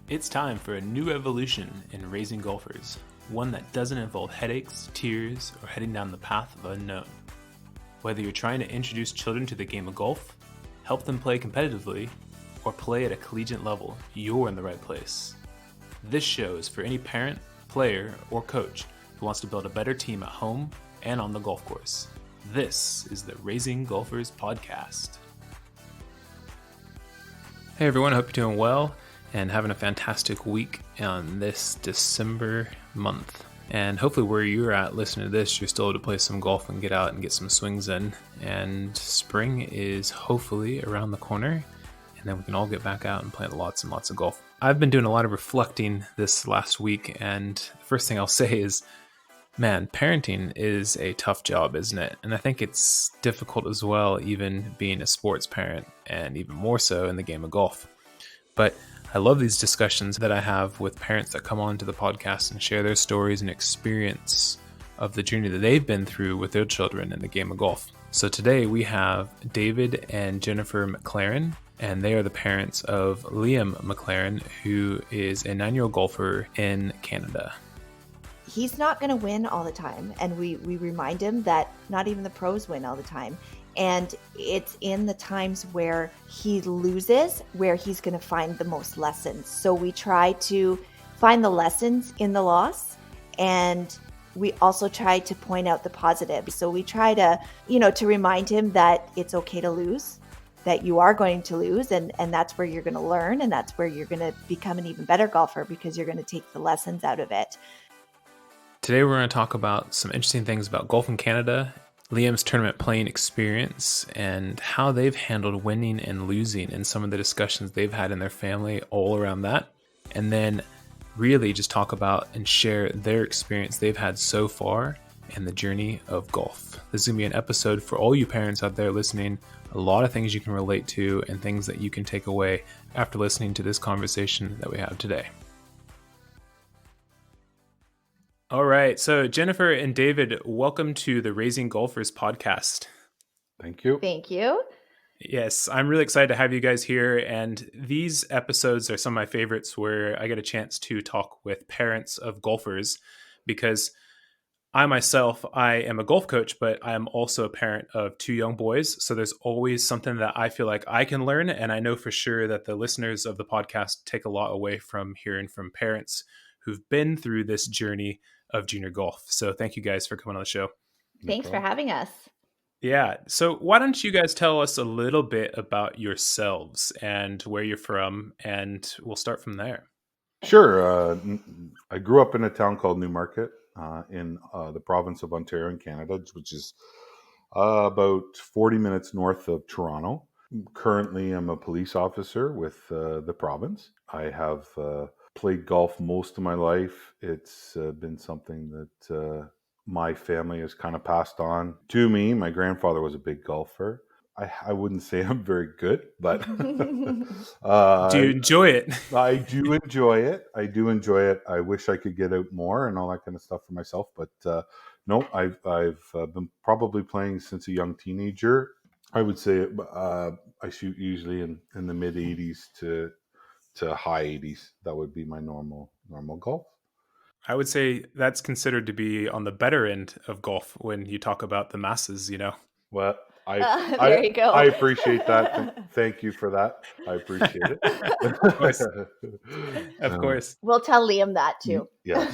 It's time for a new evolution in raising golfers, one that doesn't involve headaches, tears, or heading down the path of unknown. Whether you're trying to introduce children to the game of golf, help them play competitively, or play at a collegiate level, you're in the right place. This show is for any parent, player, or coach who wants to build a better team at home and on the golf course. This is the Raising Golfers Podcast. Hey everyone, I hope you're doing well and having a fantastic week on this December month. And hopefully where you're at listening to this, you're still able to play some golf and get out and get some swings in. And spring is hopefully around the corner, and then we can all get back out and play lots and lots of golf. I've been doing a lot of reflecting this last week, and the first thing I'll say is, man, parenting is a tough job, isn't it? And I think it's difficult as well, even being a sports parent, and even more so in the game of golf. But I love these discussions that I have with parents that come on to the podcast and share their stories and experience of the journey that they've been through with their children in the game of golf. So today we have David and Jennifer McLaren, and they are the parents of Liam McLaren, who is a 9-year-old golfer in Canada. He's not going to win all the time, and we remind him that not even the pros win all the time. And it's in the times where he loses where he's going to find the most lessons. So we try to find the lessons in the loss, and we also try to point out the positives. So we try to, to remind him that it's okay to lose, that you are going to lose, and that's where you're going to learn, and that's where you're going to become an even better golfer because you're going to take the lessons out of it. Today we're going to talk about some interesting things about golf in Canada, Liam's tournament playing experience, and how they've handled winning and losing and some of the discussions they've had in their family all around that. And then really just talk about and share their experience they've had so far in the journey of golf. This is going to be an episode for all you parents out there listening. A lot of things you can relate to and things that you can take away after listening to this conversation that we have today. All right. So Jennifer and David, welcome to the Raising Golfers podcast. Thank you. Thank you. Yes, I'm really excited to have you guys here. And these episodes are some of my favorites where I get a chance to talk with parents of golfers, because I am a golf coach, but I am also a parent of 2 young boys. So there's always something that I feel like I can learn. And I know for sure that the listeners of the podcast take a lot away from hearing from parents who've been through this journey of junior golf. So thank you guys for coming on the show. Thanks for having us. Yeah. So why don't you guys tell us a little bit about yourselves and where you're from, and we'll start from there. Sure. I grew up in a town called Newmarket in the province of Ontario in Canada, which is about 40 minutes north of Toronto. Currently, I'm a police officer with the province. I have played golf most of my life. It's been something that my family has kind of passed on to me. My grandfather was a big golfer. I wouldn't say I'm very good, but do you enjoy it? I do enjoy it. I wish I could get out more and all that kind of stuff for myself. But no, I've been probably playing since a young teenager. I would say I shoot usually in the mid 80s to high 80s. That would be my normal golf. I would say that's considered to be on the better end of golf when you talk about the masses, Well, there you go. I appreciate that. Thank you for that. I appreciate it. Of course. We'll tell Liam that too. Yeah,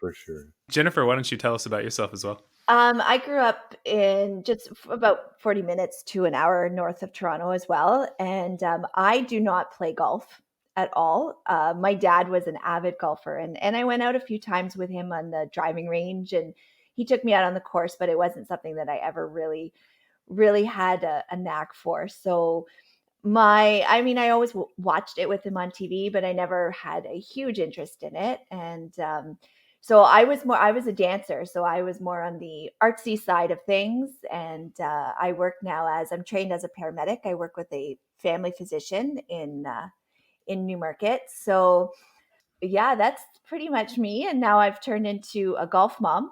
for sure. Jennifer, why don't you tell us about yourself as well? I grew up in just about 40 minutes to an hour north of Toronto as well. And I do not play golf at all. My dad was an avid golfer, and I went out a few times with him on the driving range, and he took me out on the course, but it wasn't something that I ever really had a knack for. So I always watched it with him on TV, but I never had a huge interest in it. And so I was a dancer. So I was more on the artsy side of things. And I work now I'm trained as a paramedic. I work with a family physician in Newmarket. So yeah, that's pretty much me. And now I've turned into a golf mom.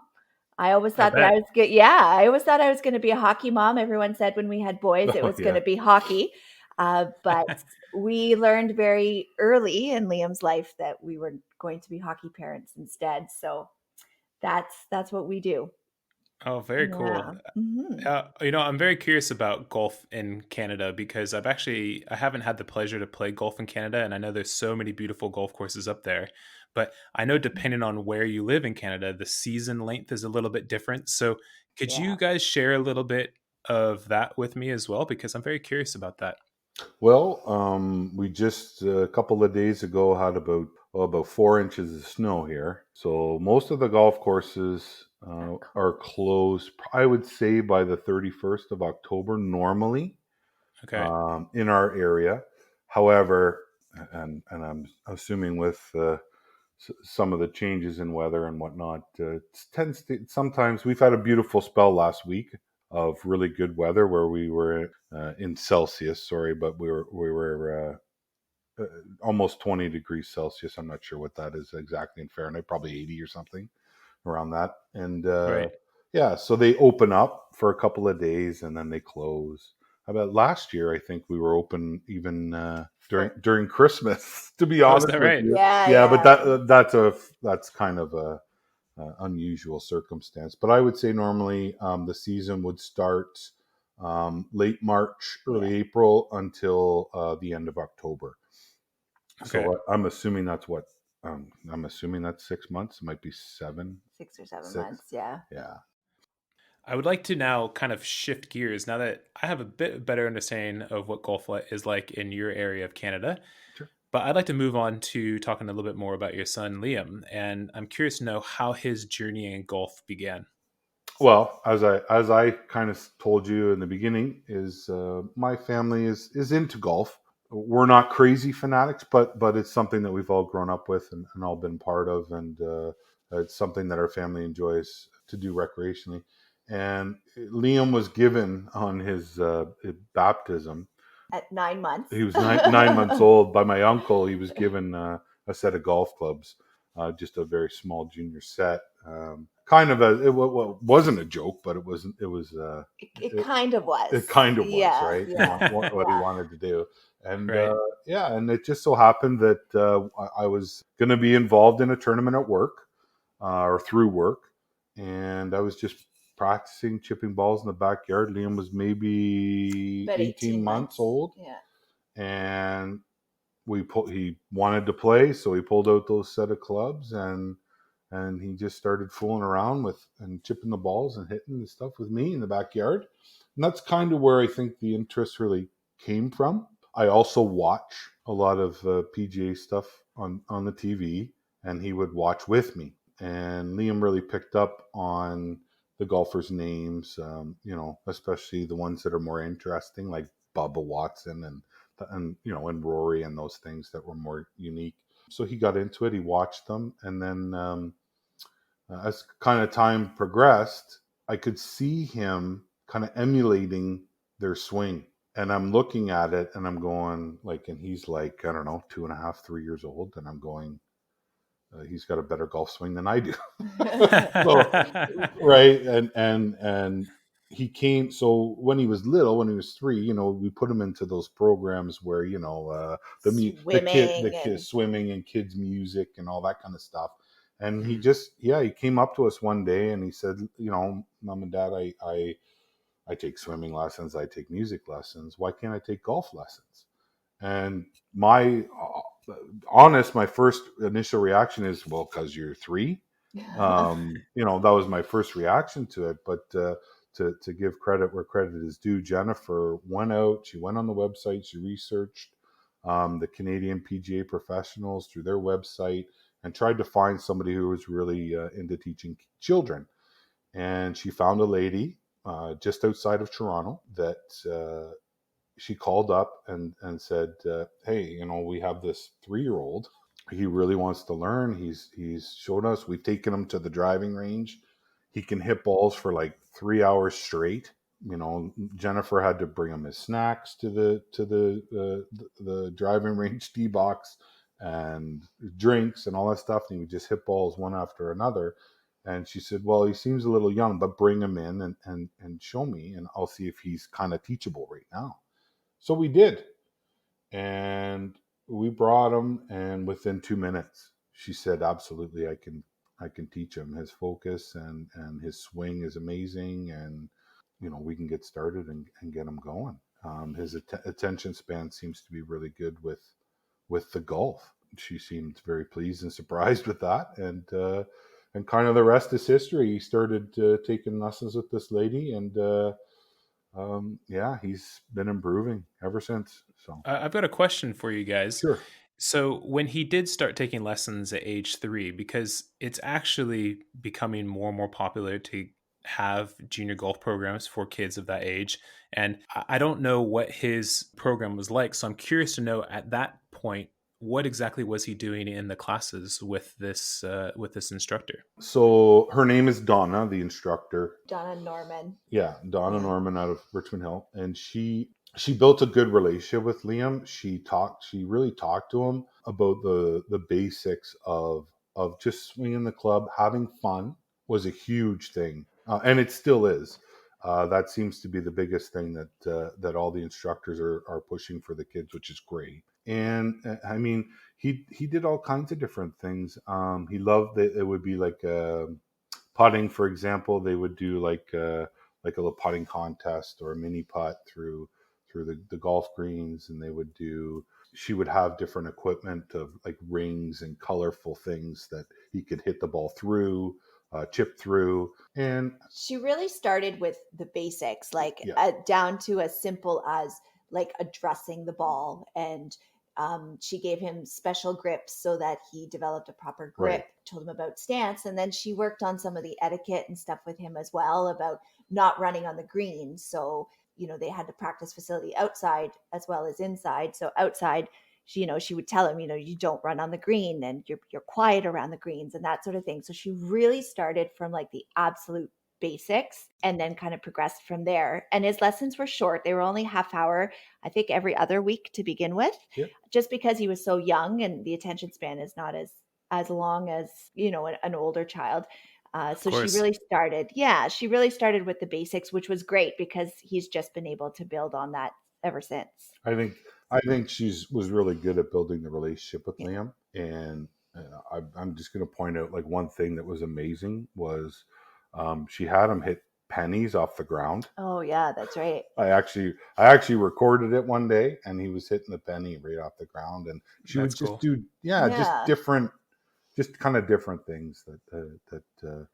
I always thought that I was good. Yeah, I always thought I was going to be a hockey mom. Everyone said when we had boys, it was going to be hockey. But we learned very early in Liam's life that we were going to be hockey parents instead. So that's what we do. Oh, very cool. Yeah. Hmm. I'm very curious about golf in Canada because I haven't had the pleasure to play golf in Canada, and I know there's so many beautiful golf courses up there. But I know depending on where you live in Canada, the season length is a little bit different. So could Yeah. you guys share a little bit of that with me as well? Because I'm very curious about that. Well, we just a couple of days ago had about 4 inches of snow here. So most of the golf courses are closed. I would say by the 31st of October normally Okay. in our area. However, and I'm assuming with some of the changes in weather and whatnot, tends to sometimes we've had a beautiful spell last week of really good weather where we were in Celsius. Sorry, but we were almost 20 degrees Celsius. I'm not sure what that is exactly in Fahrenheit, probably 80 or something around that. And Right. yeah, so they open up for a couple of days and then they close. About last year, I think we were open even during Christmas. To be Oh, is honest that with right? you, Yeah. yeah, but Yeah. that's kind of a unusual circumstance. But I would say normally the season would start late March, Yeah. early April until the end of October. Okay. So I'm assuming that's what I'm assuming that's 6 months. It might be 6 or 7 6. months. Yeah. Yeah. I would like to now kind of shift gears now that I have a bit better understanding of what is like in your area of Canada. Sure. But I'd like to move on to talking a little bit more about your son, Liam. And I'm curious to know how his journey in golf began. Well, as I kind of told you in the beginning, is my family is into golf. We're not crazy fanatics, but it's something that we've all grown up with and all been part of, and it's something that our family enjoys to do recreationally. And Liam was given on his baptism. At 9 months. He was 9 months old by my uncle. He was given a set of golf clubs, just a very small junior set. Kind of wasn't a joke, but it wasn't. It was. It kind of was. It kind of was, Yeah. right? Yeah. What he Yeah. wanted to do, and Right. yeah, and it just so happened that I was going to be involved in a tournament at work or through work, and I was just practicing chipping balls in the backyard. Liam was maybe About 18 18 months months. old, Yeah. and he wanted to play, so he pulled out those set of clubs and he just started fooling around with and chipping the balls and hitting the stuff with me in the backyard. And that's kind of where I think the interest really came from. I also watch a lot of PGA stuff on the TV, and he would watch with me. And Liam really picked up on the golfers' names, especially the ones that are more interesting, like Bubba Watson and Rory and those things that were more unique. So he got into it. He watched them, and then as kind of time progressed, I could see him kind of emulating their swing. And I'm looking at it and I'm going like, and he's like, I don't know, 2.5, 3 years old. And I'm going, he's got a better golf swing than I do. So, right. And he came. So when he was little, when he was 3, we put him into those programs where, the Swimming kids and swimming and kids music and all that kind of stuff. And he Mhm. just, he came up to us one day and he said, Mom and Dad, I take swimming lessons. I take music lessons. Why can't I take golf lessons? And my first initial reaction is, well, because you're 3. That was my first reaction to it. But to give credit where credit is due, Jennifer went out. She went on the website. She researched the Canadian PGA professionals through their website and tried to find somebody who was really into teaching children. And she found a lady just outside of Toronto that she called up and said, "Hey, we have this 3-year-old. He really wants to learn. He's showed us. We've taken him to the driving range. He can hit balls for like 3 hours straight. Jennifer had to bring him his snacks to the driving range tee box and drinks and all that stuff. And he would just hit balls one after another. And she said, well, he seems a little young, but bring him in and show me, and I'll see if he's kind of teachable right now. So we did. And we brought him, and within 2 minutes, she said, "Absolutely, I can teach him. His focus and his swing is amazing, and we can get started and get him going." His attention span seems to be really good with the golf. She seemed very pleased and surprised with that, and kind of the rest is history. He started taking lessons with this lady, and yeah, he's been improving ever since. So I've got a question for you guys. sure. So when he did start taking lessons at age 3, because it's actually becoming more and more popular to have junior golf programs for kids of that age. And I don't know what his program was like. So I'm curious to know at that point, what exactly was he doing in the classes with this instructor? So her name is Donna, the instructor. Donna Norman. Yeah, Donna Yeah. Norman out of Richmond Hill, and she built a good relationship with Liam. She really talked to him about the basics of just swinging the club. Having fun was a huge thing, and it still is. That seems to be the biggest thing that all the instructors are pushing for the kids, which is great. And I mean, he did all kinds of different things. He loved that it would be like putting, for example. They would do like a little putting contest or a mini putt through the golf greens, and she would have different equipment of like rings and colorful things that he could hit the ball through, chip through. And She really started with the basics, like yeah, down to as simple as like addressing the ball. And she gave him special grips so that he developed a proper right, grip, told him about stance. And then she worked on some of the etiquette and stuff with him as well about not running on the green. So, they had the practice facility outside as well as inside. So outside, she would tell him, you don't run on the green and you're quiet around the greens and that sort of thing. So she really started from like the absolute basics and then kind of progressed from there. And his lessons were short. They were only half hour, I think every other week to begin with, yeah. just because he was so young and the attention span is not as long as, an older child. Of So she course. she really started with the basics, which was great because he's just been able to build on that ever since. I think I think she's was really good at building the relationship with Yeah. Liam, and I'm just going to point out like one thing that was amazing was she had him hit pennies off the ground. Oh yeah, that's right. I actually recorded it one day, and he was hitting the penny right off the ground, and she would That's just cool. do just Yeah. different, just kind of different things that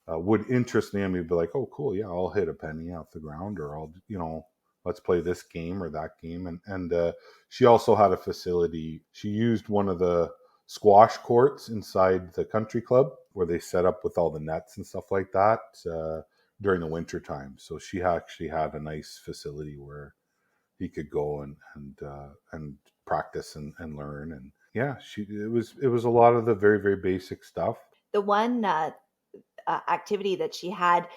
would interest me. And he'd be like, "Oh, cool, yeah, I'll hit a penny off the ground, or let's play this game or that game." And she also had a facility. She used one of the squash courts inside the country club where they set up with all the nets and stuff like that during the winter time. So she actually had a nice facility where he could go and practice and learn. And yeah, it was a lot of the very, very basic stuff. The one activity that she had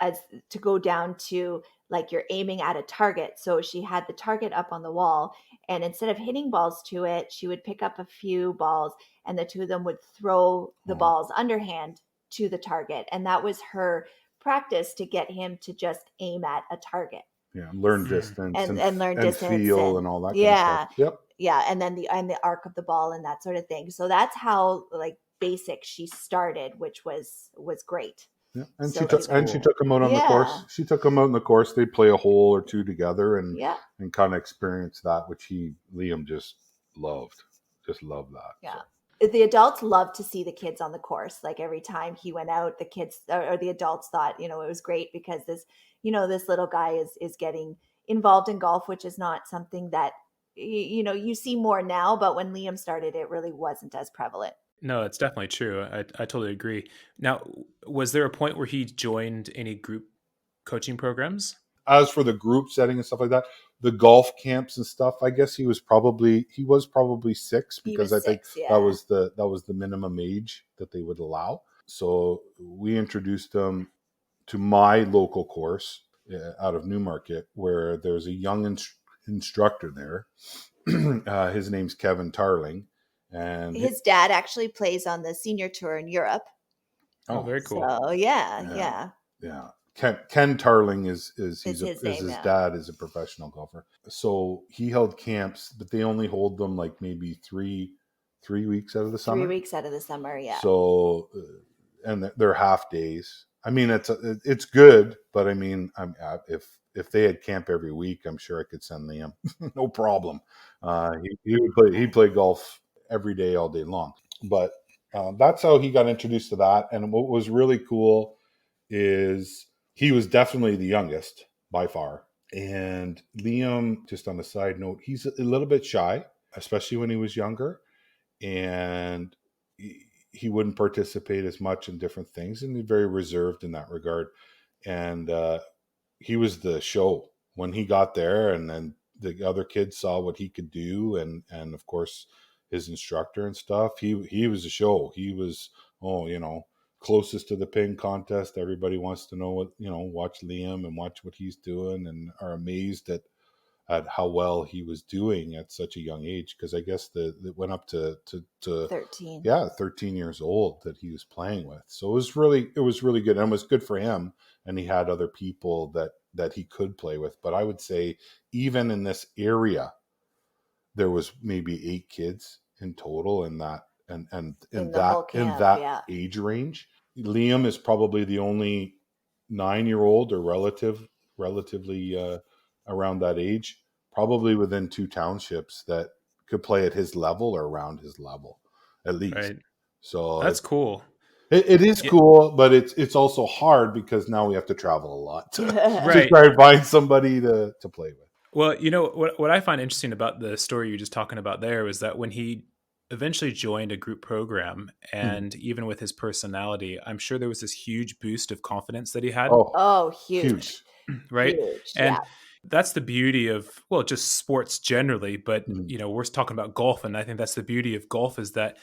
as to go down to like you're aiming at a target. So she had the target up on the wall, and instead of hitting balls to it, she would pick up a few balls, and the two of them would throw the Oh, balls underhand to the target, and that was her practice to get him to just aim at a target yeah, learn Mm. distance and learn and distance feel and and all that kind of stuff. yeah, Yep. yeah, and then the arc of the ball and that sort of thing. So that's how like basic she started, which was great. Yeah, and she So took That's you know, and she cool. took him out on the yeah, course. She took him out on the course. They play a hole or two together, and yeah, and kind of experience that, which Liam just loved that. yeah. So The adults loved to see the kids on the course. Like every time he went out, the kids or the adults thought, it was great because this little guy is getting involved in golf, which is not something that you see more now. But when Liam started, it really wasn't as prevalent. No, it's definitely true. I totally agree. Now, was there a point where he joined any group coaching programs? as for the group setting and stuff like that, the golf camps and stuff, I guess he was probably 6 He because was I think 6, that yeah. was the minimum age that they would allow. So we introduced him to my local course out of Newmarket, where there's a young instructor there. His name's Kevin Tarling, and His dad actually plays on the senior tour in Europe. Oh, oh very cool. So yeah, yeah, yeah. yeah, Ken Tarling is It's his name, his yeah. dad is a professional golfer. So he held camps, but they only hold them like maybe 3 weeks out of the 3 summer. weeks out of the summer, yeah. So, and they're half days. I mean, it's good, but I mean, if they had camp every week, I'm sure I could send Liam, no problem. He'd play golf every day, all day long. But that's how he got introduced to that. And what was really cool is he was definitely the youngest by far. And Liam, just on a side note, he's a little bit shy, especially when he was younger. And he wouldn't participate as much in different things, and he's very reserved in that regard. And he was the show when he got there, and then the other kids saw what he could do, and of course his instructor and stuff. He was a show. He was closest to the pin contest. Everybody wants to know watch Liam and watch what he's doing, and are amazed at how well he was doing at such a young age. Because I guess it went up to 13. Yeah, 13 years old that he was playing with. So it was really good, and it was good for him. And he had other people that he could play with. But I would say even in this area, there was maybe 8 kids in total in that and In the whole camp, yeah. age range. Liam is probably the only 9-year-old or relatively around that age, probably within 2 townships, that could play at his level or around his level, at least. Right. So That's cool. It is cool, but it's also hard because now we have to travel a lot to Right. try and find somebody to play with. Well, what I find interesting about the story you're just talking about there was that when he eventually joined a group program, and even with his personality, I'm sure there was this huge boost of confidence that he had. Oh, huge. Right. Huge, And yeah. that's the beauty of, well, just sports generally, but we're talking about golf, and I think that's the beauty of golf, is that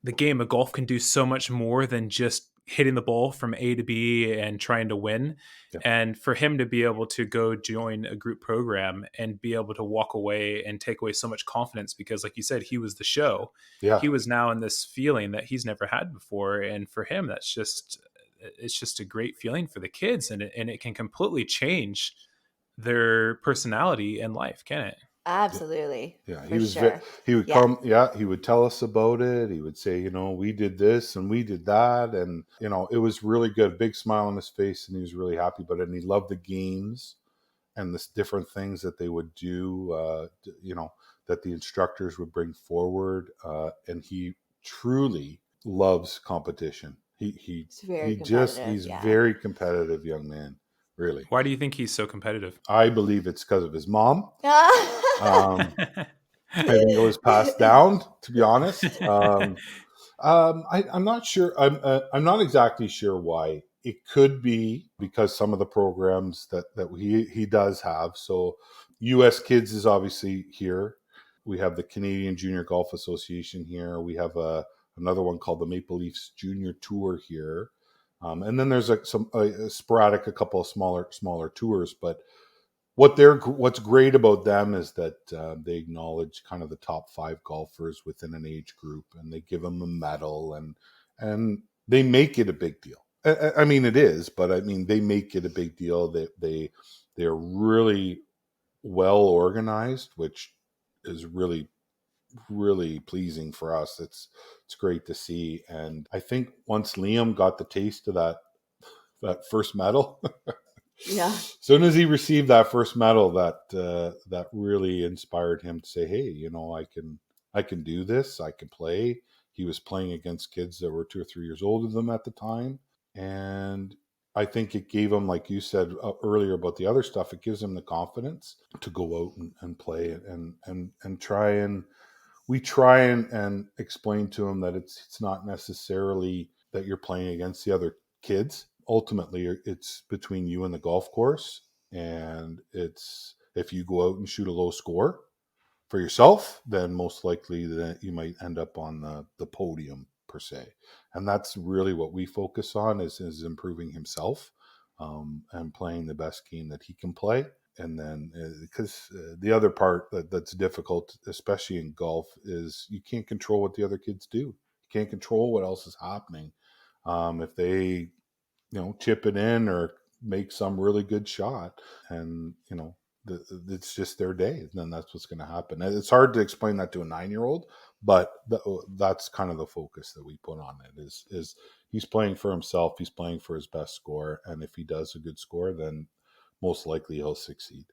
the game of golf can do so much more than just hitting the ball from A to B and trying to win. Yeah. And for him to be able to go join a group program and be able to walk away and take away so much confidence, because like you said, he was the show. Yeah. He was now in this feeling that he's never had before. And for him, it's just a great feeling for the kids, and it can completely change their personality in life, can it? Absolutely. Yeah, he would come. Yeah, he would tell us about it. He would say, we did this and we did that, and it was really good. Big smile on his face, and he was really happy about it. And he loved the games and the different things that they would do. That the instructors would bring forward, and he truly loves competition. He's very competitive young man. Really. Why do you think he's so competitive? I believe it's because of his mom. I think it was passed down, to be honest. I'm not sure. I'm not exactly sure why. It could be because some of the programs that he does have. So U.S. Kids is obviously here. We have the Canadian Junior Golf Association here. We have another one called the Maple Leafs Junior Tour here. And then there's some sporadic, a couple of smaller tours. But what's great about them is that they acknowledge kind of the top 5 golfers within an age group, and they give them a medal, and they make it a big deal. I mean, it is, but I mean, they make it a big deal. They're really well organized, which is really pleasing for us. It's great to see. And I think once Liam got the taste of that first medal, yeah, as soon as he received that first medal, that really inspired him to say, hey, I can do this. I can play. He was playing against kids that were 2 or 3 years older than them at the time. And I think it gave him, like you said earlier about the other stuff, it gives him the confidence to go out and play and try. And we try and explain to him that it's not necessarily that you're playing against the other kids. Ultimately, it's between you and the golf course, and it's if you go out and shoot a low score for yourself, then most likely that you might end up on the podium per se. And that's really what we focus on is improving himself, and playing the best game that he can play. And then because the other part that's difficult, especially in golf, is you can't control what the other kids do. You can't control what else is happening. If they chip it in or make some really good shot, and it's just their day, and then that's what's going to happen. And it's hard to explain that to a 9-year-old, but that's kind of the focus that we put on it. Is he's playing for himself, he's playing for his best score, and if he does a good score, then most likely he'll succeed.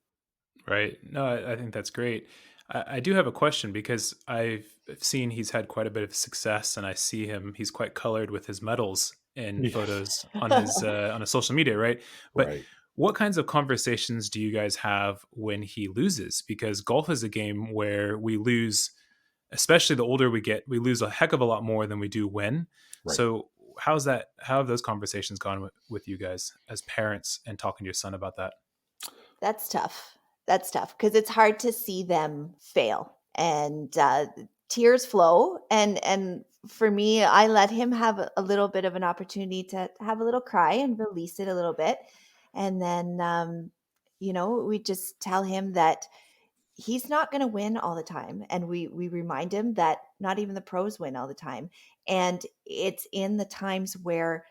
Right. No, I think that's great. I do have a question because I've seen he's had quite a bit of success, and I see him. He's quite colored with his medals in Yeah. photos on his social media, right? But Right. what kinds of conversations do you guys have when he loses? Because golf is a game where we lose, especially the older we get, we lose a heck of a lot more than we do win. Right. So how's that? How have those conversations gone with you guys as parents and talking to your son about that? That's tough. That's tough because it's hard to see them fail, and tears flow. And for me, I let him have a little bit of an opportunity to have a little cry and release it a little bit, and then we just tell him that he's not going to win all the time, and we remind him that not even the pros win all the time, and it's in the times where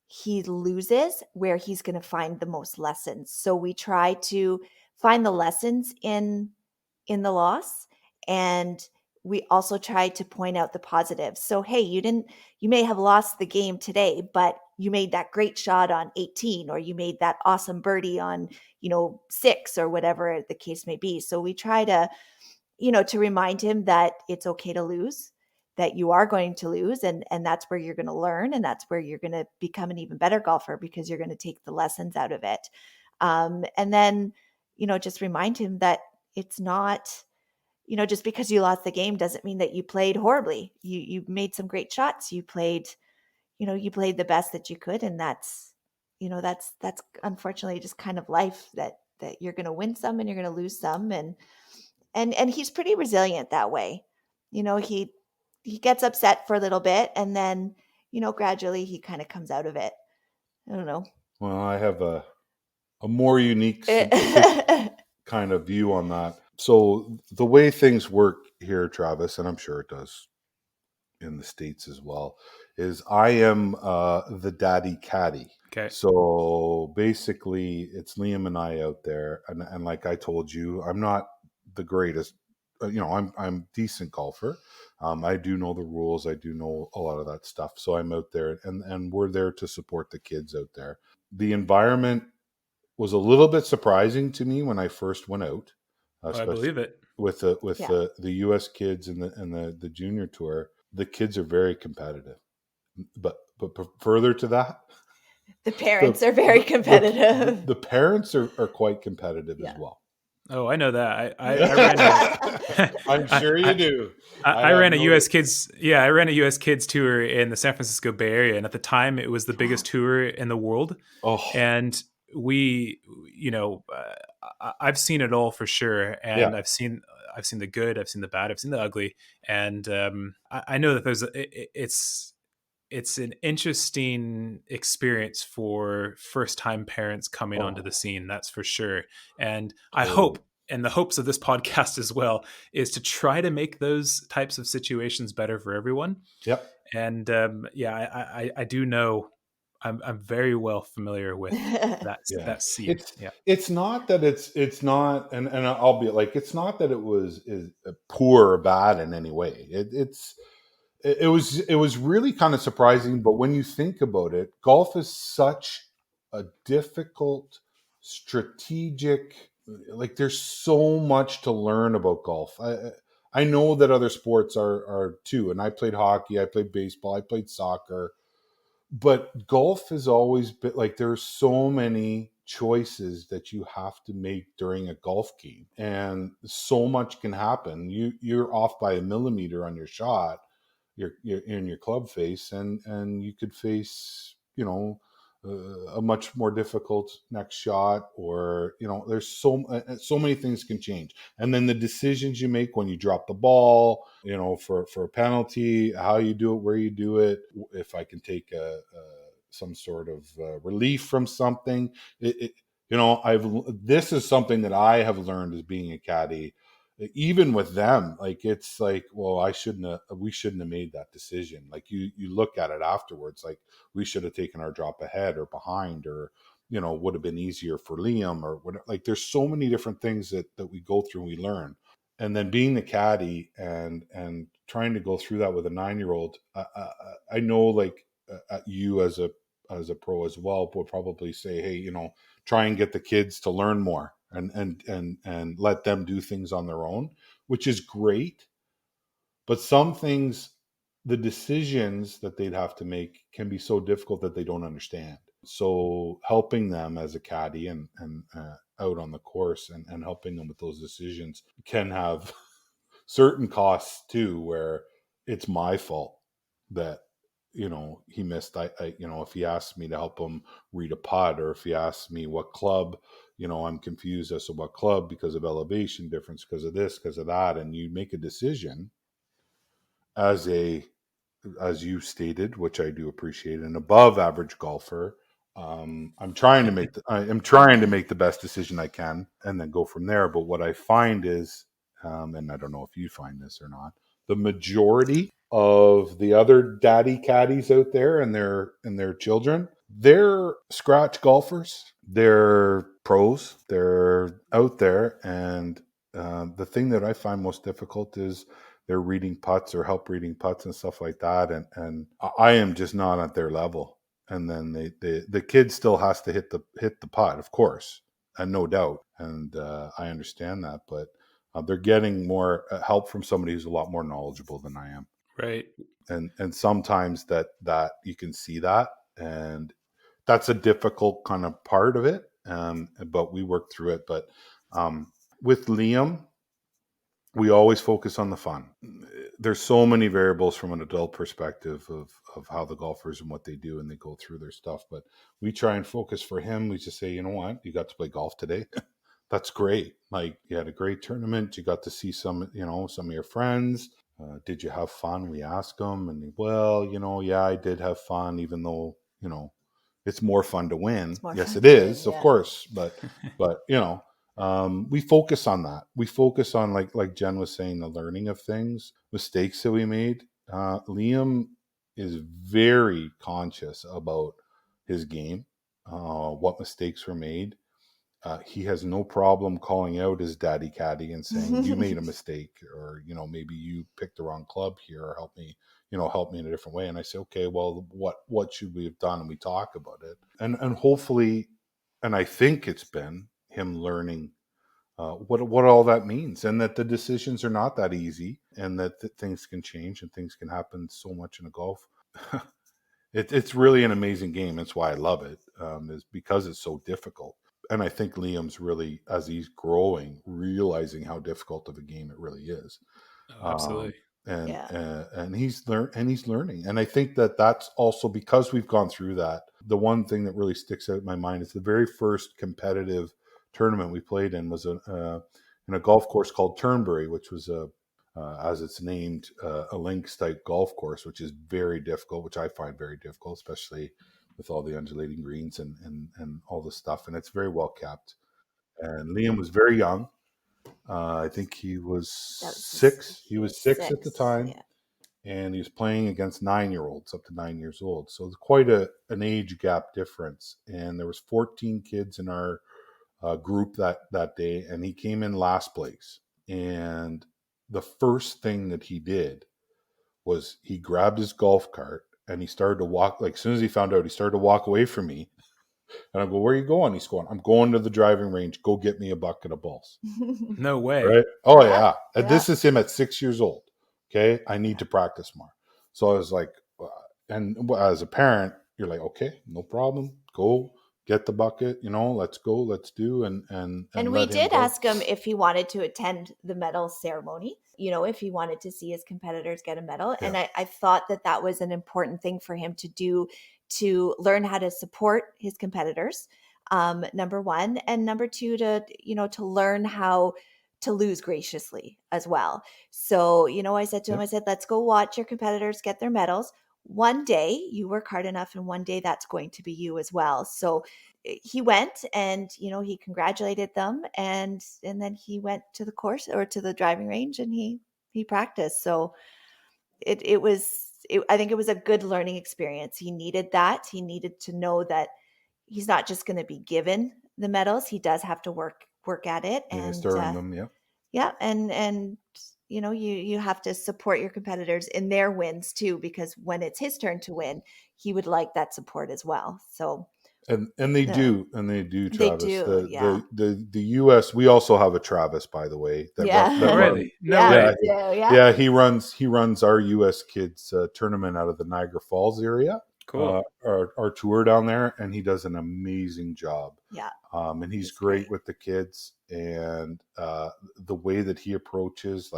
he loses where he's going to find the most lessons. So we try to find the lessons in the loss, and we also try to point out the positives. So hey, you may have lost the game today, but you made that great shot on 18, or you made that awesome birdie on 6, or whatever the case may be. So we try to remind him that it's okay to lose, that you are going to lose, and that's where you're going to learn, and that's where you're going to become an even better golfer, because you're going to take the lessons out of it. And then just remind him that it's not, just because you lost the game doesn't mean that you played horribly. You made some great shots. You played the best that you could, and that's unfortunately just kind of life, that you're going to win some and you're going to lose some. And he's pretty resilient that way. He gets upset for a little bit, and then gradually he kind of comes out of it. I don't know. Well, I have a more unique kind of view on that. So the way things work here, Travis, and I'm sure it does in the States as well, is I am the daddy caddy. Okay. So basically it's Liam and I out there, and like I told you, I'm not the greatest. I'm decent golfer. I do know the rules. I do know a lot of that stuff. So I'm out there, and we're there to support the kids out there. The environment was a little bit surprising to me when I first went out, I especially believe it. with the U.S. kids and the junior tour. The kids are very competitive, but further to that, the parents are very competitive. The parents are quite competitive as well. Oh, I know that. I ran a, I'm sure you do. I ran a U.S. kids. Yeah, I ran a U.S. kids tour in the San Francisco Bay Area, and at the time, it was the biggest tour in the world. Oh, and we, I've seen it all for sure, and yeah. I've seen the good, I've seen the bad, I've seen the ugly, and I know that it's an interesting experience for first-time parents coming onto the scene. That's for sure. And I hope, and the hopes of this podcast as well, is to try to make those types of situations better for everyone. Yep. And I do know, I'm very well familiar with that. Yeah. That scene. It's not that it's not, and I'll be like, it's not that it was poor or bad in any way. It was really kind of surprising, but when you think about it, golf is such a difficult, strategic, like there's so much to learn about golf. I know that other sports are too, and I played hockey, I played baseball, I played soccer, but golf has always been like there's so many choices that you have to make during a golf game, and so much can happen. You're off by a millimeter on your shot, you're in your club face, and you could face a much more difficult next shot, or there's so many things can change, and then the decisions you make when you drop the ball, for a penalty, how you do it, where you do it, if I can take some sort of relief from something. This is something that I have learned as being a caddy. Even with them, like it's like, well, we shouldn't have made that decision. Like you look at it afterwards, like we should have taken our drop ahead or behind, or would have been easier for Liam or whatever. Like there's so many different things that we go through and we learn. And then being the caddy and trying to go through that with a 9-year-old, I know like you as a pro as well would probably say, hey, try and get the kids to learn more and let them do things on their own, which is great. But some things, the decisions that they'd have to make can be so difficult that they don't understand. So helping them as a caddy and out on the course and helping them with those decisions can have certain costs too, where it's my fault that he missed. I if he asked me to help him read a putt, or if he asked me what club, I'm confused as to what club because of elevation difference, because of this, because of that, and you make a decision as you stated, which I do appreciate, an above average golfer. I'm trying to make the best decision I can and then go from there. But what I find is, and I don't know if you find this or not, the majority of the other daddy caddies out there and their children, they're scratch golfers. They're pros. They're out there, and the thing that I find most difficult is they're reading putts or help reading putts and stuff like that, and I am just not at their level. And then the kid still has to hit the putt, of course, and no doubt, and I understand that, but they're getting more help from somebody who's a lot more knowledgeable than I am. Right. And sometimes that you can see that, and that's a difficult kind of part of it, but we work through it. But with Liam, we always focus on the fun. There's so many variables from an adult perspective of how the golfers and what they do, and they go through their stuff. But we try and focus for him. We just say, you know what, you got to play golf today. That's great. Like, you had a great tournament. You got to see some of your friends. Did you have fun? We ask him, and well, yeah, I did have fun, even though, it's more fun to win. Yes, it is, of course. But we focus on that. We focus on, like Jen was saying, the learning of things, mistakes that we made. Liam is very conscious about his game, what mistakes were made. He has no problem calling out his daddy caddy and saying, you made a mistake, or, maybe you picked the wrong club here, or help me in a different way. And I say, okay, well, what should we have done? And we talk about it. And hopefully, and I think it's been him learning what all that means, and that the decisions are not that easy, and that things can change and things can happen so much in a golf. It's really an amazing game. That's why I love it, is because it's so difficult. And I think Liam's really, as he's growing, realizing how difficult of a game it really is. Oh, absolutely. And he's learning. And I think that that's also because we've gone through that. The one thing that really sticks out in my mind is the very first competitive tournament we played in was in a golf course called Turnberry, which was as it's named, a links type golf course, which is very difficult, which I find very difficult, especially with all the undulating greens and all the stuff. And it's very well kept. And Liam was very young. I think he was 6. He was 6 at the time. Yeah. And he was playing against 9-year-olds, up to 9 years old. So it's quite an age gap difference. And there was 14 kids in our group that day, and he came in last place. And the first thing that he did was he grabbed his golf cart and he started to walk. Like, as soon as he found out, he started to walk away from me. And I go, where are you going? He's going, I'm going to the driving range. Go get me a bucket of balls. No way. Right? Oh, yeah. And this is him at 6 years old. Okay. I need to practice more. So I was like, and as a parent, you're like, okay, no problem. Go get the bucket, let's go, let's do. And we did ask him if he wanted to attend the medal ceremony, if he wanted to see his competitors get a medal. Yeah. And I thought that was an important thing for him to do, to learn how to support his competitors, number one, and number two, to learn how to lose graciously as well. So, I said to him, I said, let's go watch your competitors get their medals. One day you work hard enough, and one day that's going to be you as well. So he went, and, he congratulated them, and then he went to the course, or to the driving range, and he practiced. So I think it was a good learning experience. He needed that. He needed to know that, he's not just going to be given the medals. He does have to work at it. He has And to earn them. Yeah. yeah. And, you know, you have to support your competitors in their wins too, because when it's his turn to win, he would like that support as well. So, And they do, they Travis. do. Yeah. The US, we also have a Travis, by the way, Yeah. Oh, run. really? No Yeah, way. we do. Yeah. Yeah, he runs our US kids tournament out of the Niagara Falls area. Cool. Our tour down there, and he does an amazing job. Yeah. And he's great with the kids, and the way that he approaches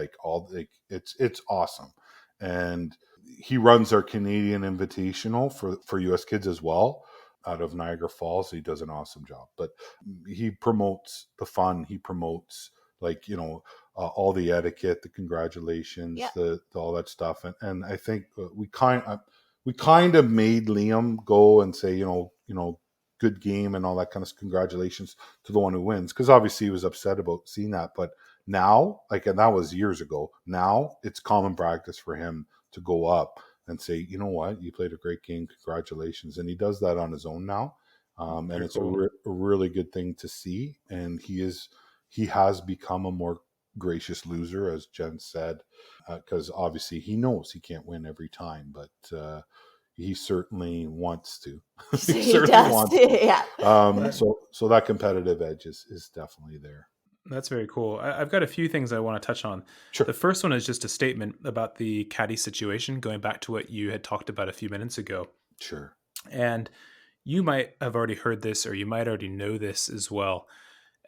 it's awesome. And he runs our Canadian Invitational for US kids as well out of Niagara Falls. He does an awesome job, but he promotes the fun. He promotes, like, you know, all the etiquette, the congratulations, Yeah. the all that stuff. And I think we kind of made Liam go and say, you know, good game and all that kind of congratulations to the one who wins, because obviously he was upset about seeing that. But now, like, and that was years ago, now it's common practice for him to go up and say, you know what, you played a great game, congratulations. And he does that on his own now. And Very it's cool. a really good thing to see. And he has become a more gracious loser, as Jen said, because obviously he knows he can't win every time, but he certainly wants to. He does. Yeah. So that competitive edge is definitely there. That's very cool. I've got a few things I want to touch on. Sure. The first one is just a statement about the caddie situation, going back to what you had talked about a few minutes ago. Sure. And you might have already heard this, or you might already know this as well.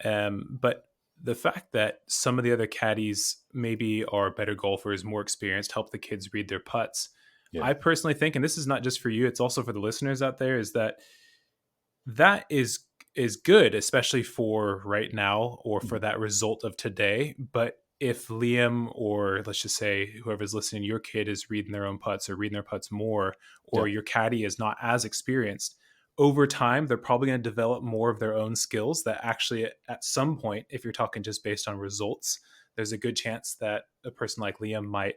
But the fact that some of the other caddies maybe are better golfers, more experienced, help the kids read their putts. Yeah. I personally think, and this is not just for you, it's also for the listeners out there, is that is good, especially for right now or for that result of today. But if Liam, or let's just say whoever's listening, your kid is reading their own putts or reading their putts more, or your caddy is not as experienced, over time, they're probably going to develop more of their own skills that actually at some point, if you're talking just based on results, there's a good chance that a person like Liam might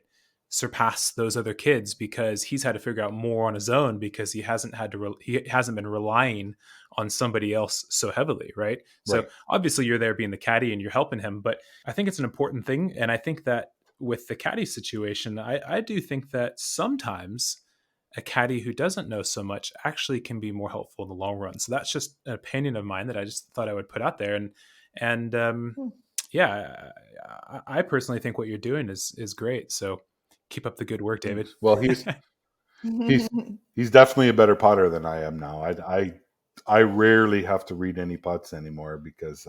surpass those other kids because he's had to figure out more on his own, because he hasn't been relying on somebody else so heavily, right? So obviously you're there being the caddy and you're helping him, but I think it's an important thing. And I think that with the caddy situation, I do think that sometimes a caddy who doesn't know so much actually can be more helpful in the long run. So that's just an opinion of mine that I just thought I would put out there. And yeah, I personally think what you're doing is great. So keep up the good work, David. Well, he's definitely a better putter than I am now. I rarely have to read any putts anymore because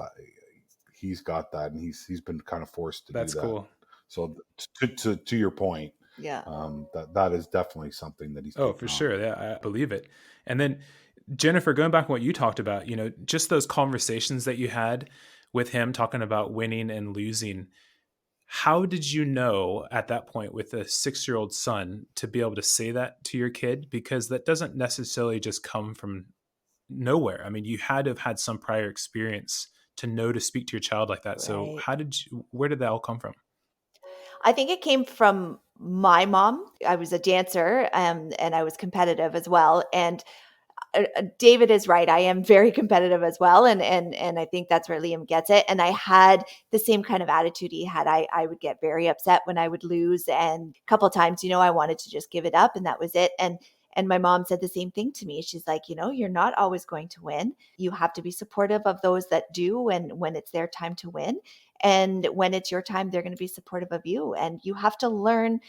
he's got that, and he's been kind of forced to That's do that. cool. So to your point, yeah, that is definitely something that he's. Oh, for sure. Yeah, I believe it. And then Jennifer, going back to what you talked about, you know, just those conversations that you had with him talking about winning and losing. How did you know at that point with a 6-year-old son to be able to say that to your kid? Because that doesn't necessarily just come from nowhere. I mean, you had to have had some prior experience to know to speak to your child like that. So where did that all come from? I think it came from my mom. I was a dancer, and I was competitive as well. And David is right. I am very competitive as well. And I think that's where Liam gets it. And I had the same kind of attitude he had. I would get very upset when I would lose. And a couple of times, you know, I wanted to just give it up, and that was it. And my mom said the same thing to me. She's like, you know, you're not always going to win. You have to be supportive of those that do, and when it's their time to win. And when it's your time, they're going to be supportive of you. And you have to learn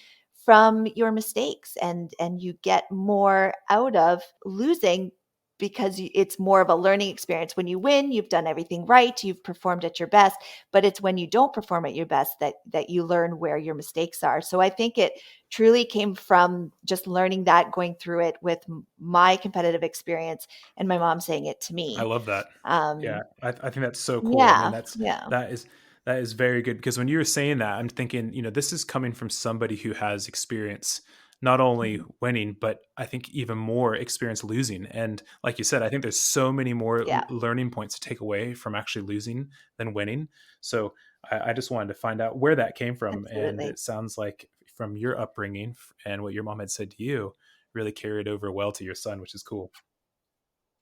from your mistakes, and you get more out of losing because it's more of a learning experience. When you win, you've done everything right, you've performed at your best, but it's when you don't perform at your best that you learn where your mistakes are. So I think it truly came from just learning that, going through it with my competitive experience, and my mom saying it to me. I love that. Yeah, I think that's so cool. Yeah, I mean, that is very good, because when you were saying that, I'm thinking, you know, this is coming from somebody who has experience, not only winning, but I think even more experience losing. And like you said, I think there's so many more learning points to take away from actually losing than winning. So I just wanted to find out where that came from. Absolutely. And it sounds like from your upbringing and what your mom had said to you really carried over well to your son, which is cool.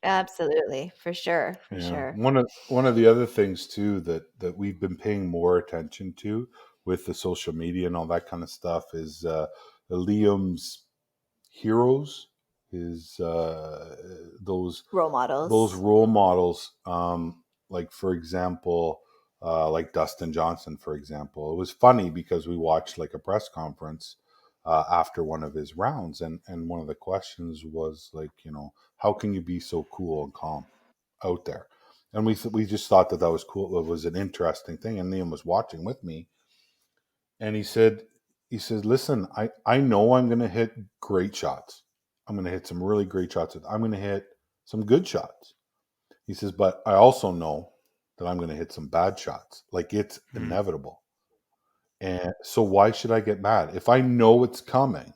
Absolutely. For sure. For Yeah, sure. one of the other things too that we've been paying more attention to with the social media and all that kind of stuff is Liam's heroes, his Role those models. role models. Like for example, like Dustin Johnson, for example. It was funny because we watched like a press conference after one of his rounds, and one of the questions was like, how can you be so cool and calm out there? And we just thought that was cool. It was an interesting thing. And Liam was watching with me, and he said, listen, I know I'm going to hit great shots. I'm going to hit some really great shots. I'm going to hit some good shots. He says, but I also know that I'm going to hit some bad shots. Like, it's Mm, inevitable. And so why should I get mad? If I know it's coming,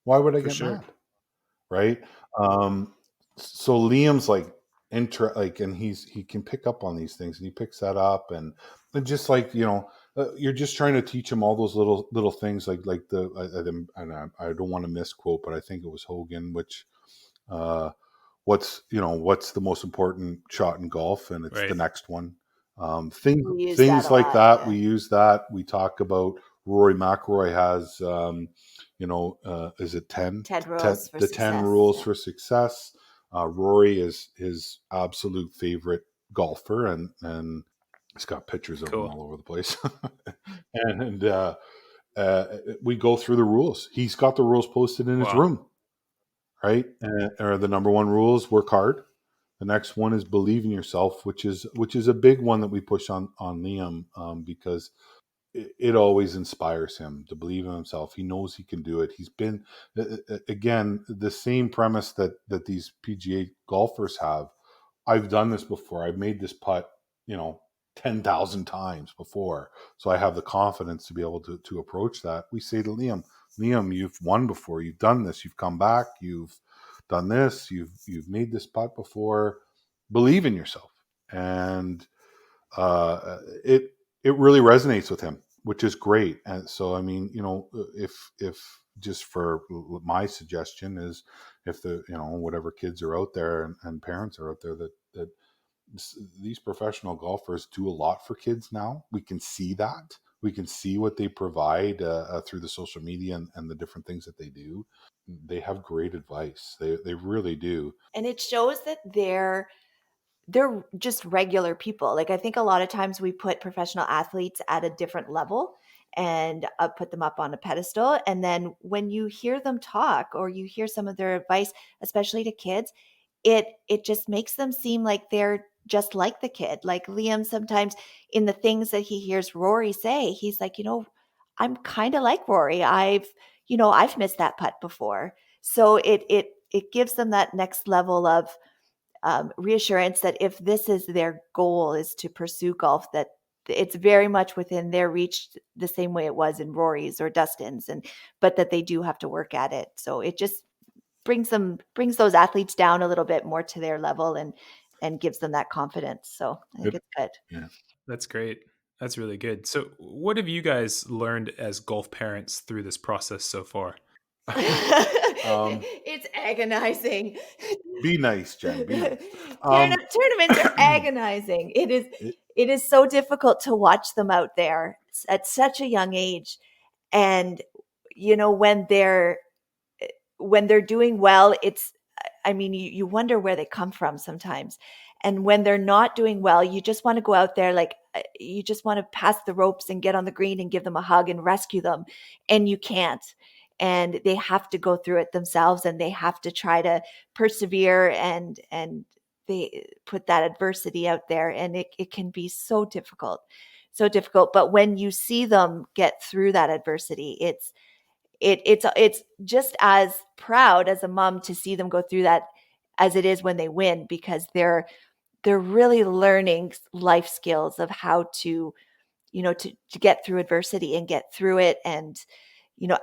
why would I for get sure. mad? Right? Um, so Liam's like and he can pick up on these things, and he picks that up, and just like you're just trying to teach him all those little things, like I don't want to misquote, but I think it was Hogan, which uh, what's the most important shot in golf, and it's the Right. next one. Things We use that things a like lot. that. Yeah. We use that. We talk about Rory McIlroy has is it 10? 10 rules for The 10 success. rules Yeah. for success. Rory is his absolute favorite golfer, and he's got pictures of him Cool. all over the place. and uh, we go through the rules. He's got the rules posted in his Wow. room, right? Or the number one rule is work hard. The next one is believe in yourself, which is a big one that we push on Liam, because it always inspires him to believe in himself. He knows he can do it. He's been again the same premise that these PGA golfers have. I've done this before. I've made this putt, 10,000 times before. So I have the confidence to be able to approach that. We say to Liam, you've won before. You've done this. You've come back. You've done this. You've made this putt before. Believe in yourself. And it really resonates with him, which is great. And so, I mean, if just for my suggestion is, if the whatever kids are out there, and parents are out there, that these professional golfers do a lot for kids now. We can see that. We can see what they provide through the social media, and the different things that they do. They have great advice. They really do. And it shows that they're just regular people. Like, I think a lot of times we put professional athletes at a different level and put them up on a pedestal. And then when you hear them talk or you hear some of their advice, especially to kids, it just makes them seem like they're just like the kid. Like Liam, sometimes in the things that he hears Rory say, he's like, I'm kind of like Rory. I've missed that putt before. So it gives them that next level of reassurance that if this is their goal, is to pursue golf, that it's very much within their reach, the same way it was in Rory's or Dustin's, but that they do have to work at it. So it just brings those athletes down a little bit more to their level, and gives them that confidence. So I think It, it's good. yeah. That's great. That's really good. So, what have you guys learned as golf parents through this process so far? um, It's agonizing. be nice, Jen. Be nice. Um, Tournaments are agonizing. it, It is so difficult to watch them out there at such a young age. And when they're doing well, I mean, you wonder where they come from sometimes. And when they're not doing well, you just want to go out there, like you just want to pass the ropes and get on the green and give them a hug and rescue them. And you can't. And they have to go through it themselves, and they have to try to persevere, and they put that adversity out there, and it can be so difficult. So difficult. But when you see them get through that adversity, it's just as proud as a mom to see them go through that as it is when they win, because they're really learning life skills of how to to get through adversity and get through it, and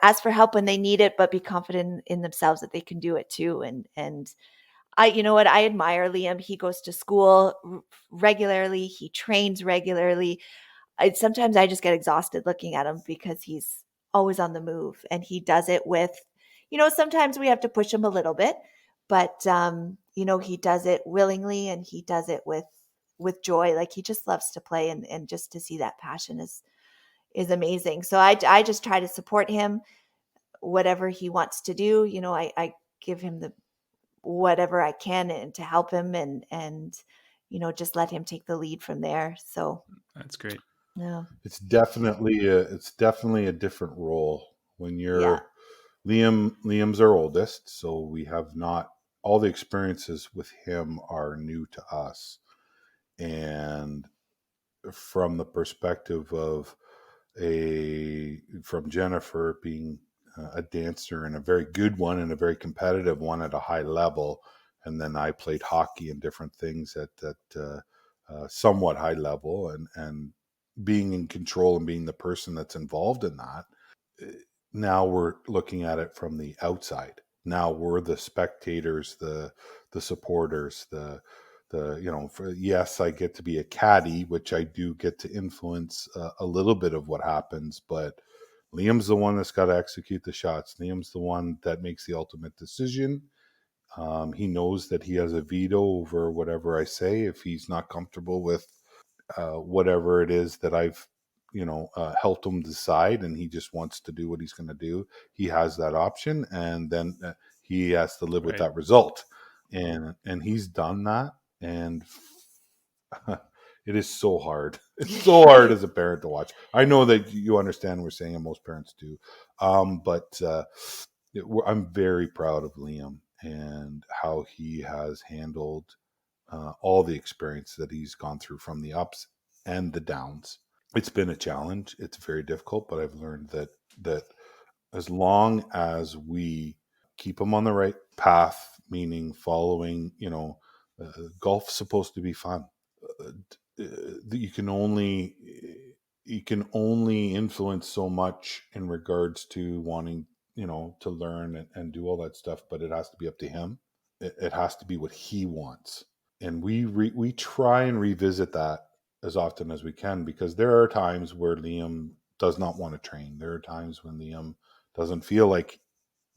ask for help when they need it, but be confident in themselves that they can do it too. And I admire Liam. He goes to school regularly, he trains regularly. Sometimes I just get exhausted looking at him because he's always on the move, and he does it with, sometimes we have to push him a little bit, but he does it willingly, and he does it with joy. Like, he just loves to play, and just to see that passion is amazing. So I just try to support him, whatever he wants to do. I give him the whatever I can, and to help him, and just let him take the lead from there. So That's great. yeah. It's definitely a different role when Yeah. you're Liam's our oldest, so we have not all the experiences with him are new to us. And from the perspective of from Jennifer being a dancer, and a very good one and a very competitive one at a high level, and then I played hockey and different things at somewhat high level, and being in control and being the person that's involved in that. Now we're looking at it from the outside. Now we're the spectators, the supporters, yes, I get to be a caddie, which I do get to influence a little bit of what happens, but Liam's the one that's got to execute the shots. Liam's the one that makes the ultimate decision. He knows that he has a veto over whatever I say if he's not comfortable with whatever it is that I've helped him decide, and he just wants to do what he's going to do. He has that option, and then he has to live with Right. that result, and he's done that. And it is so hard. It's so hard as a parent to watch. I know that you understand what we're saying, and most parents do, but I'm very proud of Liam and how he has handled all the experience that he's gone through, from the ups and the downs. It's been a challenge. It's very difficult, but I've learned that as long as we keep him on the right path, meaning following, golf's supposed to be fun. You can only influence so much in regards to wanting, to learn and do all that stuff, but it has to be up to him. It has to be what he wants, and we try and revisit that as often as we can, because there are times where Liam does not want to train. There are times when Liam doesn't feel like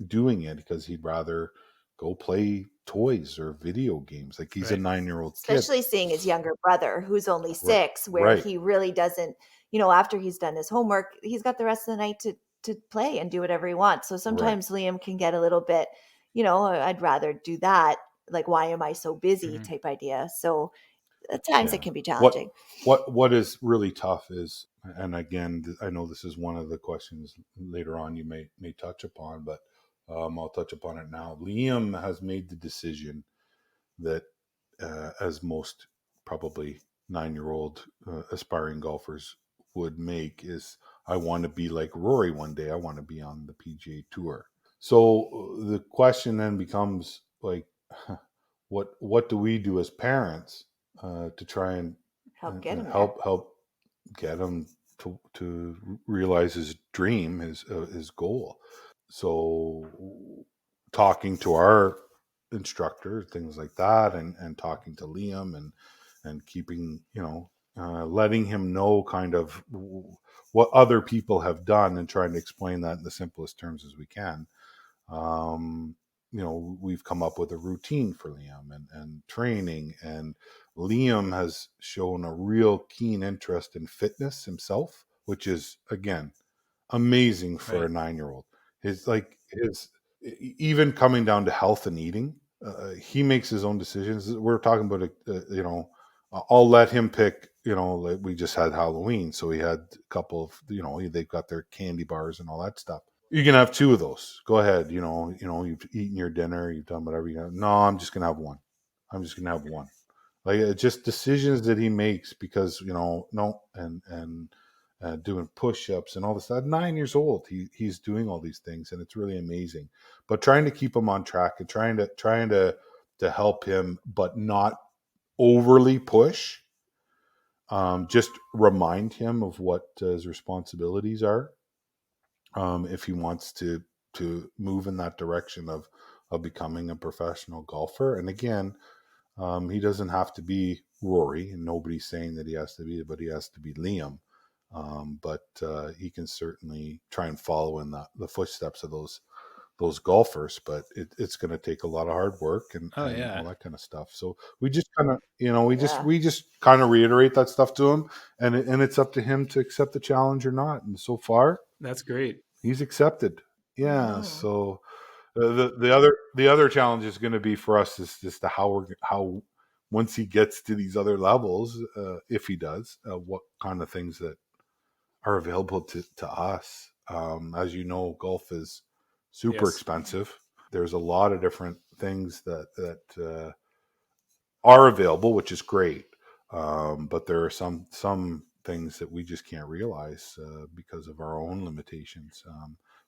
doing it because he'd rather go play toys or video games. Like, he's a Right. 9-year-old kid. Especially seeing his younger brother, who's only 6, where Right. he really doesn't, after he's done his homework, he's got the rest of the night to play and do whatever he wants. So sometimes Liam can get a little bit, I'd rather do that. Like, why am I so busy type idea. So at times it can be challenging. What is really tough is, and again, I know this is one of the questions later on you may touch upon, but I'll touch upon it now. Liam has made the decision that, as most probably 9-year-old aspiring golfers would make, is, I want to be like Rory one day. I want to be on the PGA Tour. So the question then becomes, like, what do we do as parents to try and Help get him there. help get him to realize his dream, his goal? So talking to our instructor, things like that, and talking to Liam, and keeping, letting him know kind of what other people have done, and trying to explain that in the simplest terms as we can. We've come up with a routine for Liam, and training, and Liam has shown a real keen interest in fitness himself, which is, again, amazing for a 9-year-old. Even coming down to health and eating, he makes his own decisions. We're talking about I'll let him pick. Like, we just had Halloween, so he had a couple of, they've got their candy bars and all that stuff. You can have 2 of those. Go ahead. You've eaten your dinner. You've done whatever you got. No, I'm just gonna have one. I'm just gonna have one. Like, just decisions that he makes because, no, and doing push-ups and all this. At 9 years old, he's doing all these things, and it's really amazing. But trying to keep him on track, and trying to help him, but not overly push. Just remind him of what his responsibilities are. If he wants to move in that direction of becoming a professional golfer. And again, he doesn't have to be Rory, and nobody's saying that he has to be, but he has to be Liam. But he can certainly try and follow in the footsteps of those golfers, but it's going to take a lot of hard work and all that kind of stuff. So we just kind of, we just kind of reiterate that stuff to him, and it's up to him to accept the challenge or not. And so far, That's great. he's accepted. Yeah. Mhm. So the other challenge is going to be for us is just how once he gets to these other levels, if he does, what kind of things that are available to us. As you know, golf is super expensive. There's a lot of different things that are available, which is great. But there are some things that we just can't realize because of our own limitations.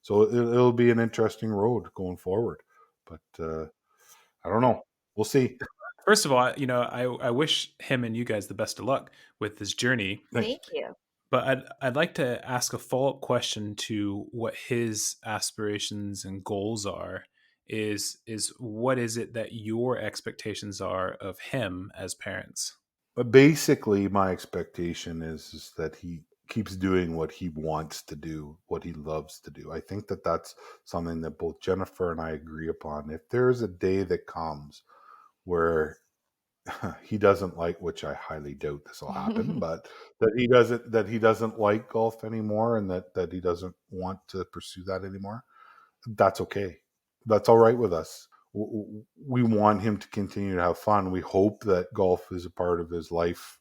So it'll be an interesting road going forward. But I don't know. We'll see. First of all, I wish him and you guys the best of luck with this journey. Thank you. But I'd like to ask a follow-up question to what his aspirations and goals are. Is what is it that your expectations are of him as parents? But basically, my expectation is that he keeps doing what he wants to do, what he loves to do. I think that that's something that both Jennifer and I agree upon. If there's a day that comes where he doesn't like, which I highly doubt this will happen, but that he doesn't like golf anymore, and that he doesn't want to pursue that anymore, that's okay. That's all right with us. We want him to continue to have fun. We hope that golf is a part of his life,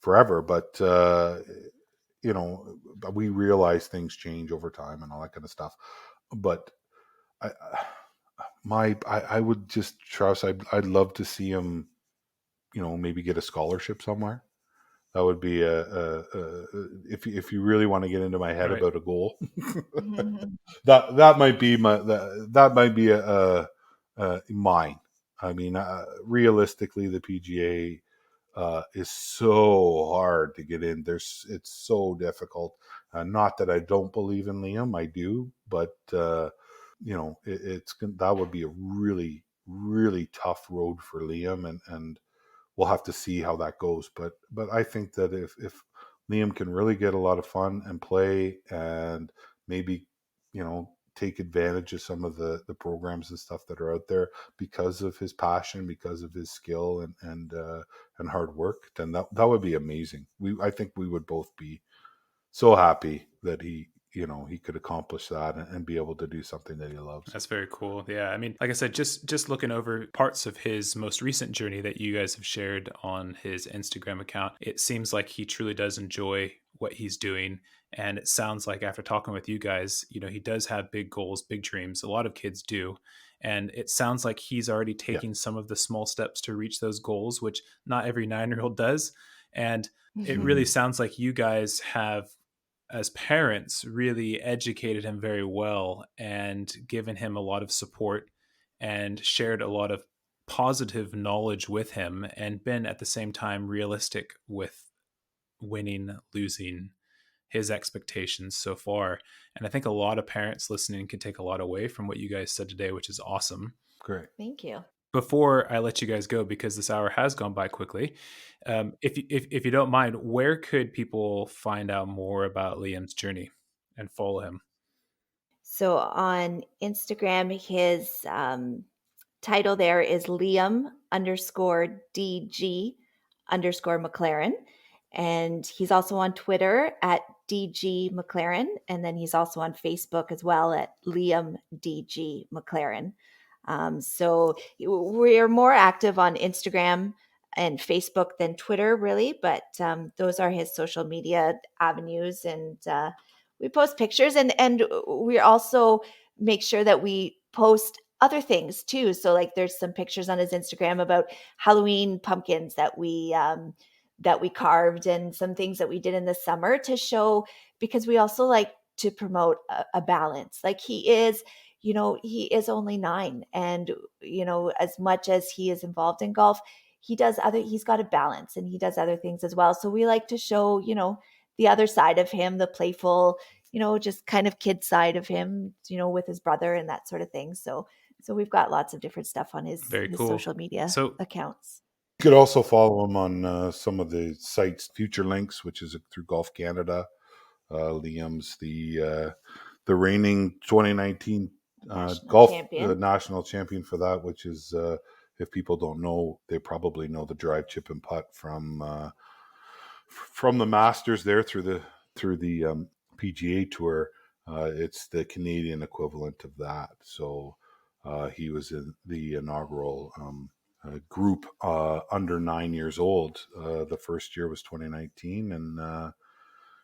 forever. But we realize things change over time and all that kind of stuff. But I would just trust. I'd love to see him, maybe get a scholarship somewhere. That would be if you really want to get into my head about a goal, that might be mine. I mean, realistically, the PGA is so hard to get in. It's so difficult. Not that I don't believe in Liam, I do, but that would be a really, really tough road for Liam, and we'll have to see how that goes. But I think that if Liam can really get a lot of fun and play, and maybe take advantage of some of the programs and stuff that are out there because of his passion, because of his skill and hard work, then that would be amazing. I think we would both be so happy that he could accomplish that and be able to do something that he loves. That's very cool. Yeah. I mean, like I said, just looking over parts of his most recent journey that you guys have shared on his Instagram account, it seems like he truly does enjoy what he's doing. And it sounds like after talking with you guys, he does have big goals, big dreams. A lot of kids do. And it sounds like he's already taking some of the small steps to reach those goals, which not every 9-year-old does. And it really sounds like you guys have, as parents, really educated him very well and given him a lot of support and shared a lot of positive knowledge with him, and been at the same time realistic with winning, losing, his expectations so far. And I think a lot of parents listening can take a lot away from what you guys said today, which is awesome. Great. Thank you. Before I let you guys go, because this hour has gone by quickly, if you don't mind, where could people find out more about Liam's journey and follow him? So on Instagram, his title there is Liam_DG_McLaren. And he's also on Twitter at DG McLaren. And then he's also on Facebook as well at Liam DG McLaren. So we're more active on Instagram and Facebook than Twitter, really. But those are his social media avenues. And we post pictures, and we also make sure that we post other things too. So like there's some pictures on his Instagram about Halloween pumpkins that we carved, and some things that we did in the summer to show, because we also like to promote a balance. Like he is only 9, and as much as he is involved in golf, he's got a balance, and he does other things as well. So we like to show, the other side of him, the playful, just kind of kid side of him, with his brother and that sort of thing. So we've got lots of different stuff on his social media accounts. You could also follow him on some of the sites, Future Links, which is through Golf Canada. Liam's the reigning 2019 National golf champion. national champion for that, which is, if people don't know, they probably know the drive, chip, and putt from the Masters there through the PGA Tour. It's the Canadian equivalent of that. So he was in the inaugural group under 9 years old. The first year was 2019, and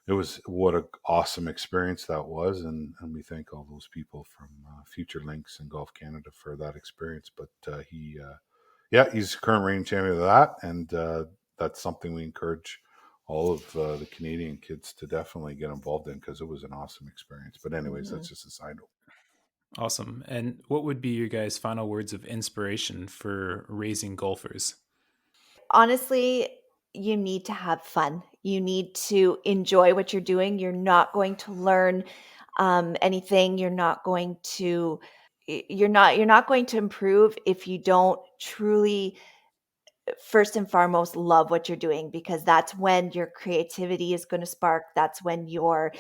it was what an awesome experience that was, and we thank all those people from Future Links and Golf Canada for that experience. But he's current reigning champion of that, and that's something we encourage all of the Canadian kids to definitely get involved in, because it was an awesome experience. But anyways, that's just a side note. Awesome. And what would be your guys' final words of inspiration for raising golfers? Honestly, you need to have fun. You need to enjoy what you're doing. You're not going to learn anything. You're not going to improve if you don't truly, first and foremost, love what you're doing, because that's when your creativity is going to spark. That's when your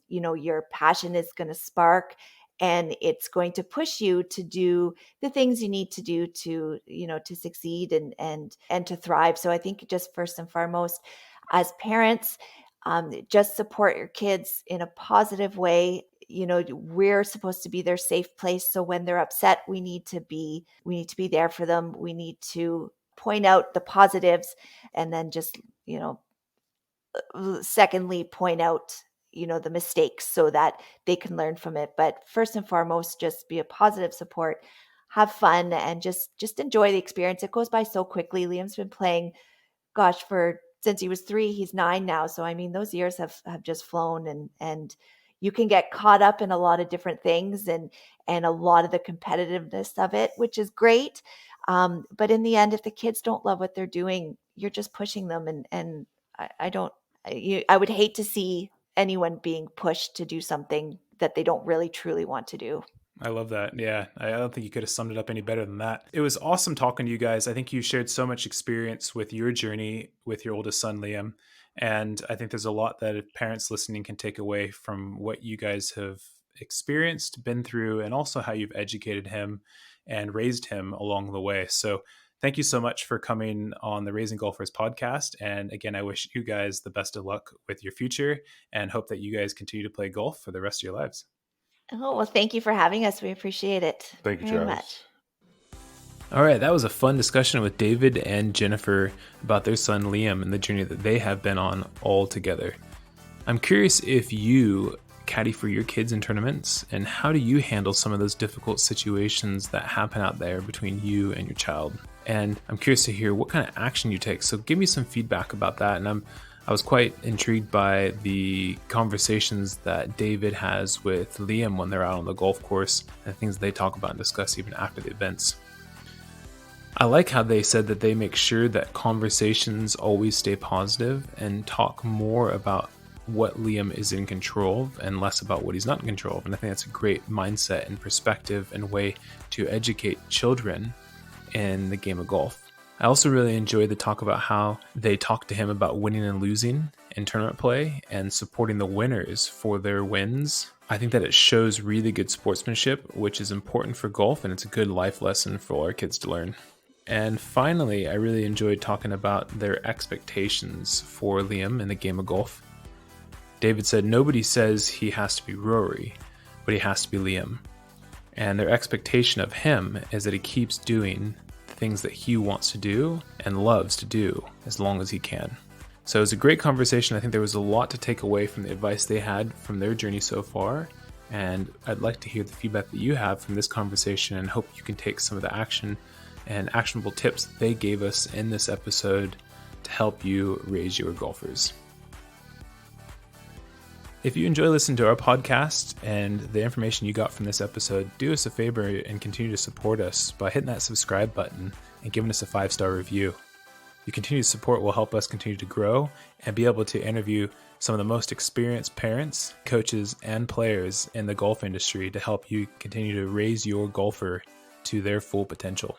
your passion is going to spark, and it's going to push you to do the things you need to do to to succeed and to thrive. So I think, just first and foremost, as parents, just support your kids in a positive way. We're supposed to be their safe place, so when they're upset, we need to be there for them. We need to point out the positives, and then just secondly point out the mistakes, so that they can learn from it. But first and foremost, just be a positive support, have fun, and just enjoy the experience. It goes by so quickly. Liam's been playing, gosh, since he was 3. He's 9 now, so I mean, those years have just flown, and you can get caught up in a lot of different things, and a lot of the competitiveness of it, which is great. But in the end, if the kids don't love what they're doing, you're just pushing them, and I would hate to see anyone being pushed to do something that they don't really truly want to do. I love that. Yeah, I don't think you could have summed it up any better than that. It was awesome talking to you guys. I think you shared so much experience with your journey with your oldest son, Liam. And I think there's a lot that parents listening can take away from what you guys have experienced, been through, and also how you've educated him and raised him along the way. So thank you so much for coming on the Raising Golfers podcast. And again, I wish you guys the best of luck with your future, and hope that you guys continue to play golf for the rest of your lives. Oh, well, thank you for having us. We appreciate it. Thank you, very Travis. much. All right, that was a fun discussion with David and Jennifer about their son Liam and the journey that they have been on all together. I'm curious if you caddy for your kids in tournaments, and how do you handle some of those difficult situations that happen out there between you and your child? And I'm curious to hear what kind of action you take. So give me some feedback about that. And I was quite intrigued by the conversations that David has with Liam when they're out on the golf course, and things they talk about and discuss even after the events. I like how they said that they make sure that conversations always stay positive and talk more about what Liam is in control of and less about what he's not in control of. And I think that's a great mindset and perspective and way to educate children in the game of golf. I also really enjoyed the talk about how they talked to him about winning and losing in tournament play and supporting the winners for their wins. I think that it shows really good sportsmanship, which is important for golf, and it's a good life lesson for all our kids to learn. And finally, I really enjoyed talking about their expectations for Liam in the game of golf. David said nobody says he has to be Rory, but he has to be Liam. And their expectation of him is that he keeps doing the things that he wants to do and loves to do as long as he can. So it was a great conversation. I think there was a lot to take away from the advice they had from their journey so far. And I'd like to hear the feedback that you have from this conversation, and hope you can take some of the action and actionable tips that they gave us in this episode to help you raise your golfers. If you enjoy listening to our podcast and the information you got from this episode, do us a favor and continue to support us by hitting that subscribe button and giving us a 5-star review. Your continued support will help us continue to grow and be able to interview some of the most experienced parents, coaches, and players in the golf industry to help you continue to raise your golfer to their full potential.